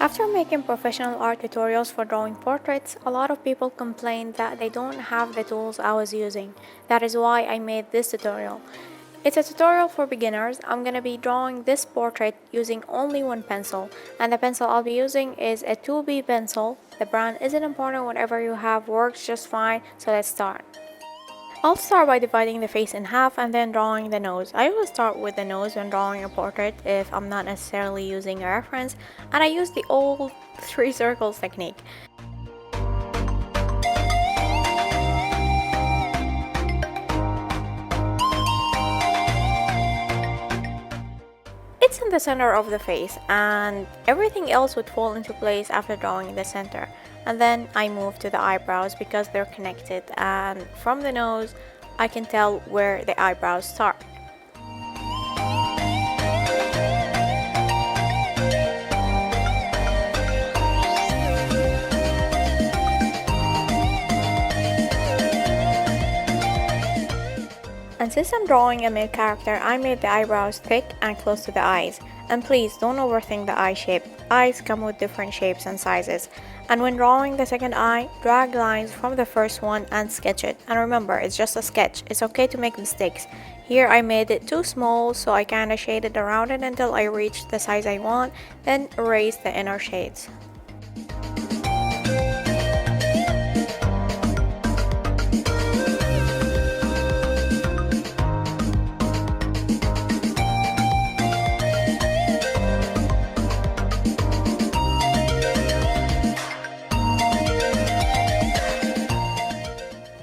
After making professional art tutorials for drawing portraits, a lot of people complained that they don't have the tools I was using. That is why I made this tutorial. It's a tutorial for beginners. I'm gonna be drawing this portrait using only one pencil, and the pencil I'll be using is a 2B pencil. The brand isn't important, whatever you have works just fine, so let's start. I'll start by dividing the face in half and then drawing the nose. I always start with the nose when drawing a portrait if I'm not necessarily using a reference, and I use the old 3 circles technique. It's in the center of the face, and everything else would fall into place after drawing the center. And then I move to the eyebrows because they're connected, and from the nose I can tell where the eyebrows start. And since I'm drawing a male character, I made the eyebrows thick and close to the eyes. And please don't overthink the eye shape. Eyes come with different shapes and sizes. And when drawing the second eye, drag lines from the first one and sketch it. And remember, it's just a sketch. It's okay to make mistakes. Here I made it too small, so I kinda shaded around it until I reached the size I want, then erased the inner shades.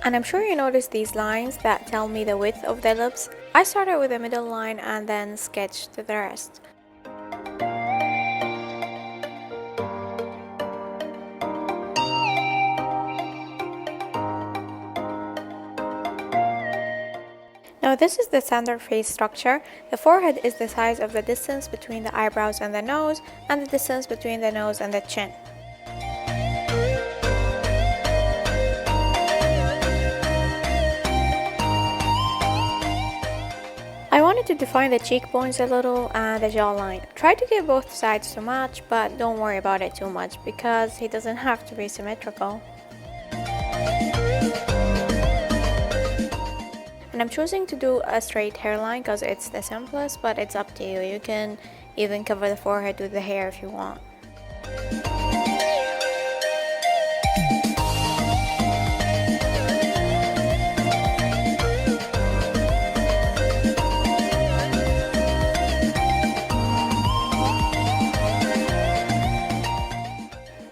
And I'm sure you noticed these lines that tell me the width of the lips. I started with the middle line and then sketched the rest. Now this is the standard face structure. The forehead is the size of the distance between the eyebrows and the nose, and the distance between the nose and the chin. I wanted to define the cheekbones a little and the jawline. Try to get both sides to match, but don't worry about it too much because he doesn't have to be symmetrical. And I'm choosing to do a straight hairline because it's the simplest, but it's up to you. You can even cover the forehead with the hair if you want.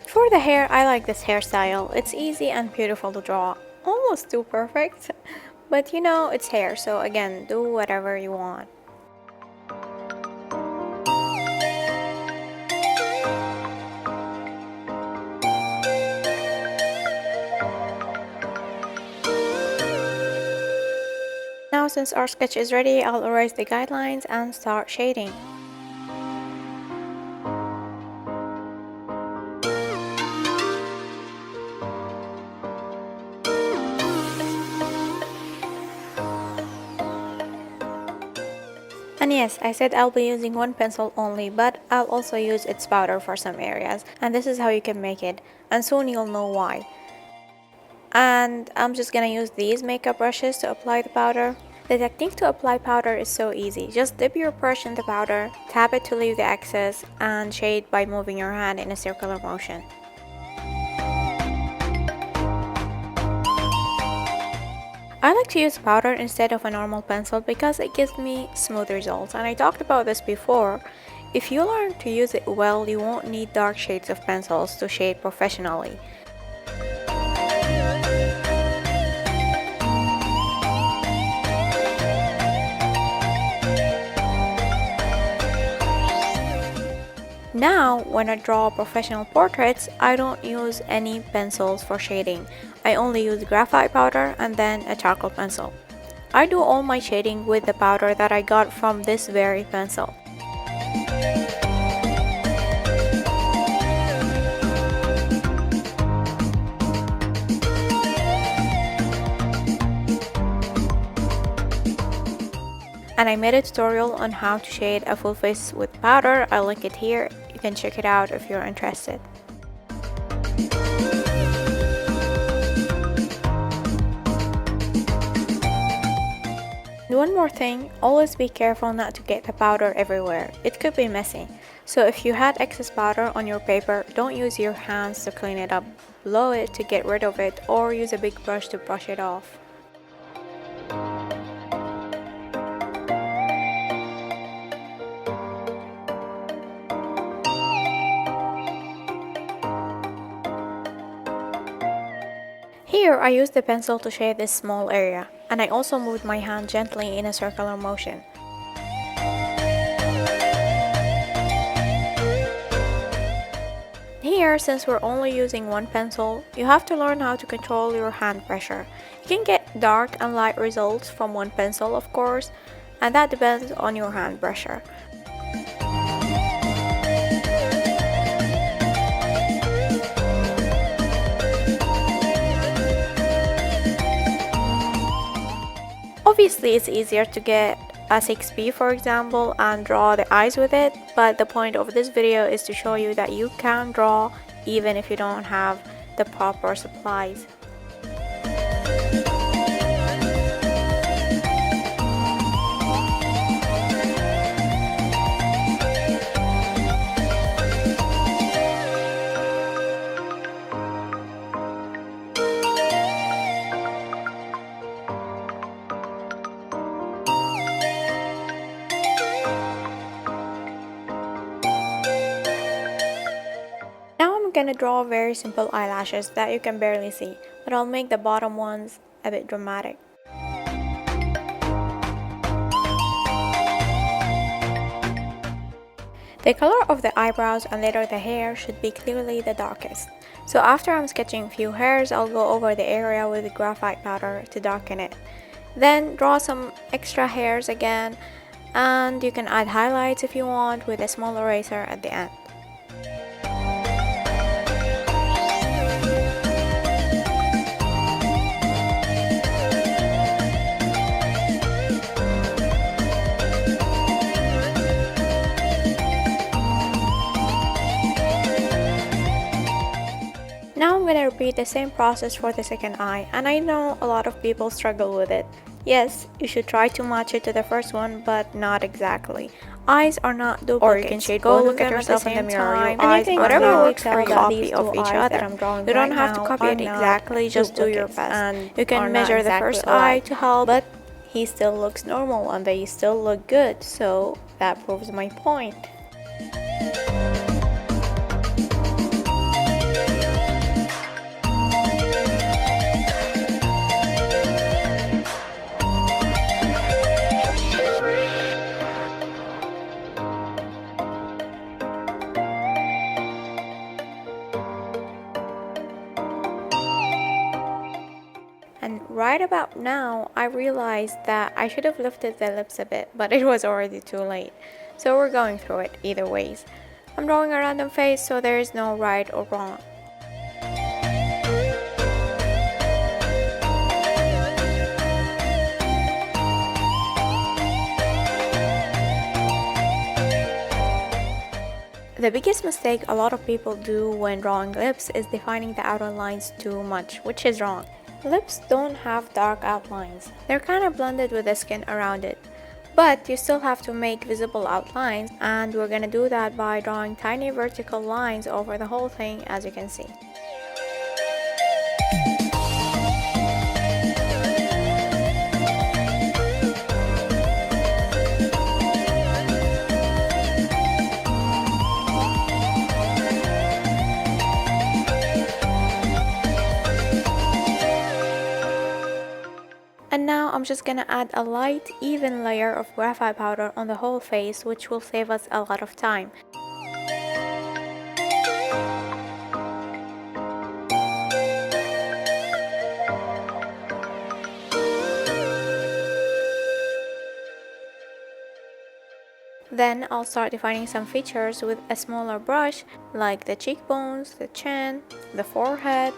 For the hair, I like this hairstyle. It's easy and beautiful to draw. Almost too perfect. But you know, it's hair, so again, do whatever you want. Now since our sketch is ready, I'll erase the guidelines and start shading. And yes, I said I'll be using one pencil only, but I'll also use its powder for some areas. And this is how you can make it, and soon you'll know why. And I'm just gonna use these makeup brushes to apply the powder. The technique to apply powder is so easy. Just dip your brush in the powder, tap it to leave the excess, and shade by moving your hand in a circular motion. I like to use powder instead of a normal pencil because it gives me smooth results, and I talked about this before. If you learn to use it well, you won't need dark shades of pencils to shade professionally. Now, when I draw professional portraits, I don't use any pencils for shading. I only use graphite powder and then a charcoal pencil. I do all my shading with the powder that I got from this very pencil. And I made a tutorial on how to shade a full face with powder. I'll link it here. can check it out if you're interested. And one more thing, always be careful not to get the powder everywhere. It could be messy. So if you had excess powder on your paper, don't use your hands to clean it up. Blow it to get rid of it, or use a big brush to brush it off. Here, I used the pencil to shade this small area, and I also moved my hand gently in a circular motion. Here, since we're only using one pencil, you have to learn how to control your hand pressure. You can get dark and light results from one pencil, of course, and that depends on your hand pressure. Obviously, it's easier to get a 6B, for example, and draw the eyes with it, but the point of this video is to show you that you can draw even if you don't have the proper supplies. I'm gonna draw very simple eyelashes that you can barely see, but I'll make the bottom ones a bit dramatic. The color of the eyebrows and later the hair should be clearly the darkest. So after I'm sketching a few hairs, I'll go over the area with the graphite powder to darken it. Then draw some extra hairs again, and you can add highlights if you want with a small eraser at the end. Now I'm gonna repeat the same process for the second eye, and I know a lot of people struggle with it. Yes, you should try to match it to the first one, but not exactly. Eyes are not duplicates. Or you can shade both look at yourself in the mirror. Your eyes are whatever works for you. Copy of each other. You don't have to copy it exactly, just do your best. And you can measure the first eye to help, but he still looks normal and they still look good, so that proves my point. And right about now, I realized that I should have lifted the lips a bit, but it was already too late. So we're going through it either ways. I'm drawing a random face, so there is no right or wrong. The biggest mistake a lot of people do when drawing lips is defining the outer lines too much, which is wrong. Lips don't have dark outlines. They're kind of blended with the skin around it. But you still have to make visible outlines, and we're gonna do that by drawing tiny vertical lines over the whole thing, as you can see. And now I'm just gonna add a light, even layer of graphite powder on the whole face, which will save us a lot of time. Then I'll start defining some features with a smaller brush, like the cheekbones, the chin, the forehead.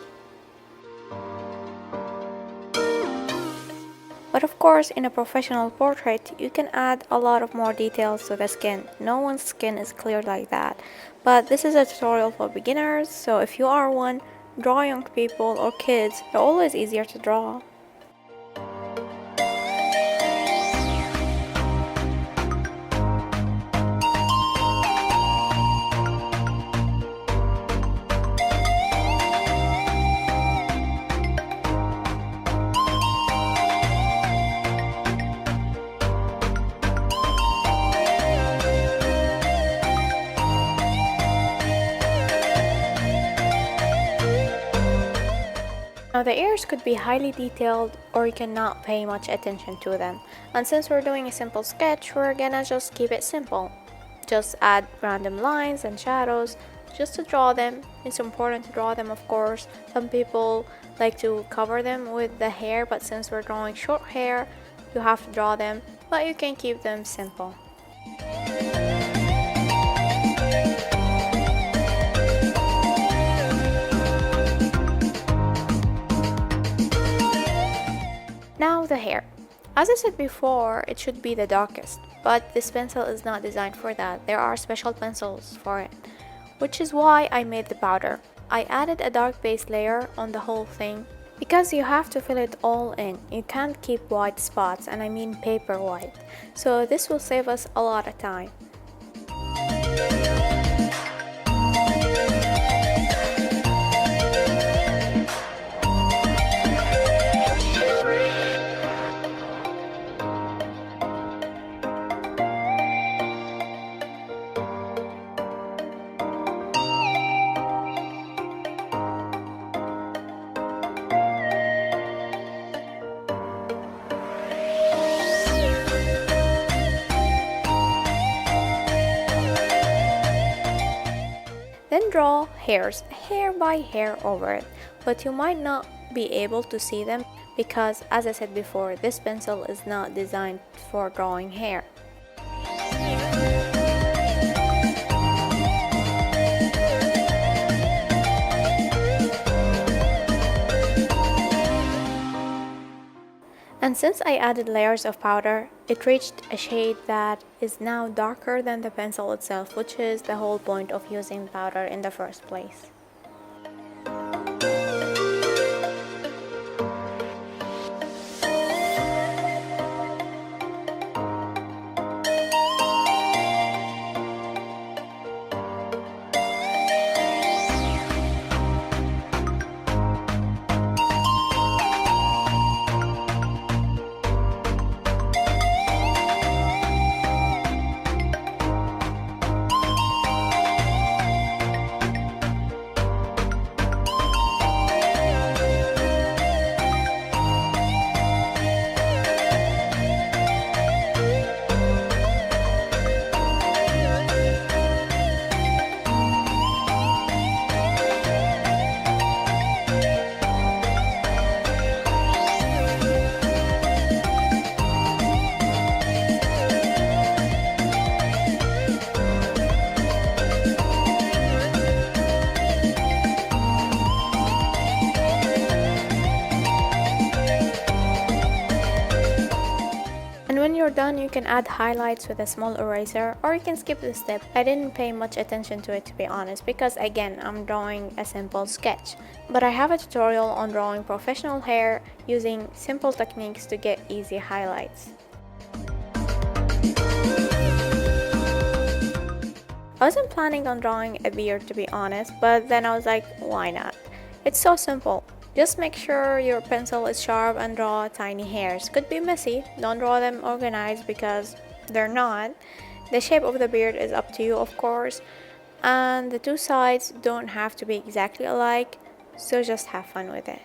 But of course, in a professional portrait, you can add a lot of more details to the skin. No one's skin is clear like that. But this is a tutorial for beginners, so if you are one, draw young people or kids, they're always easier to draw. Now the ears could be highly detailed or you cannot pay much attention to them. And since we're doing a simple sketch, we're gonna just keep it simple. Just add random lines and shadows just to draw them. It's important to draw them, of course. Some people like to cover them with the hair, but since we're drawing short hair, you have to draw them, but you can keep them simple. Now the hair. As I said before, it should be the darkest, but this pencil is not designed for that. There are special pencils for it, which is why I made the powder. I added a dark base layer on the whole thing because you have to fill it all in. You can't keep white spots, and I mean paper white. So this will save us a lot of time. Then draw hairs, hair by hair over it, but you might not be able to see them because, as I said before, this pencil is not designed for drawing hair. And since I added layers of powder, it reached a shade that is now darker than the pencil itself, which is the whole point of using powder in the first place. When you're done, you can add highlights with a small eraser, or you can skip this step. I didn't pay much attention to it, to be honest, because again, I'm drawing a simple sketch. But I have a tutorial on drawing professional hair using simple techniques to get easy highlights. I wasn't planning on drawing a beard, to be honest, but then I was like, why not? It's so simple. Just make sure your pencil is sharp and draw tiny hairs. Could be messy, don't draw them organized because they're not. The shape of the beard is up to you, of course, and the two sides don't have to be exactly alike, so just have fun with it.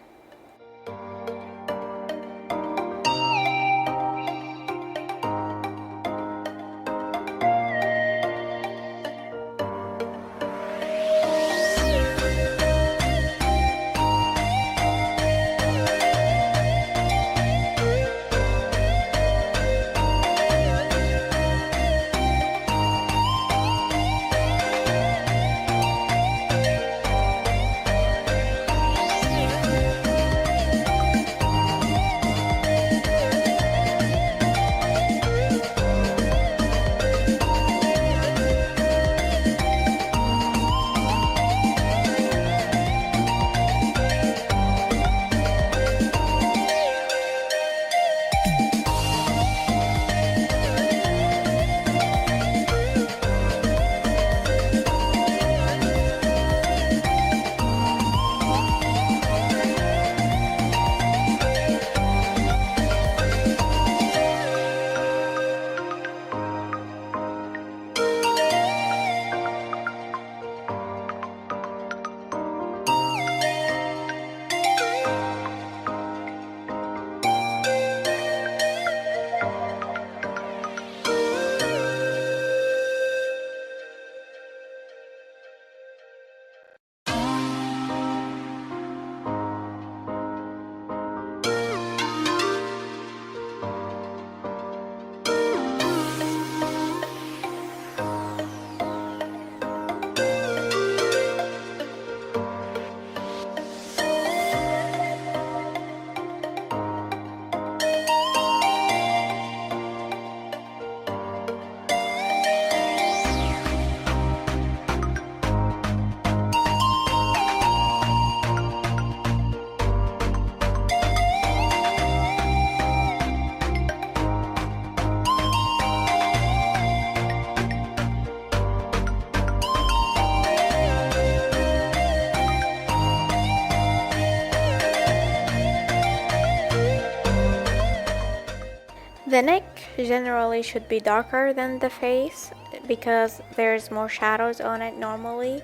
The neck generally should be darker than the face because there's more shadows on it normally.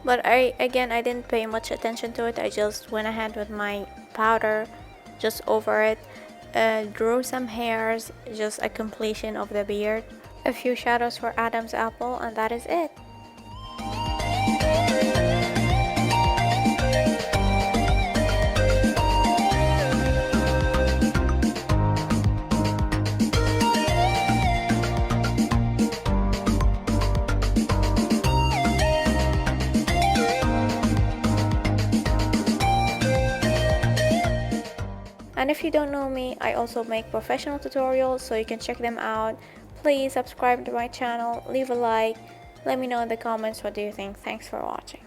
But I didn't pay much attention to it. I just went ahead with my powder just over it, drew some hairs, just a completion of the beard, a few shadows for Adam's apple, and that is it. And if you don't know me, I also make professional tutorials, so you can check them out. Please subscribe to my channel, leave a like, let me know in the comments what do you think. Thanks for watching.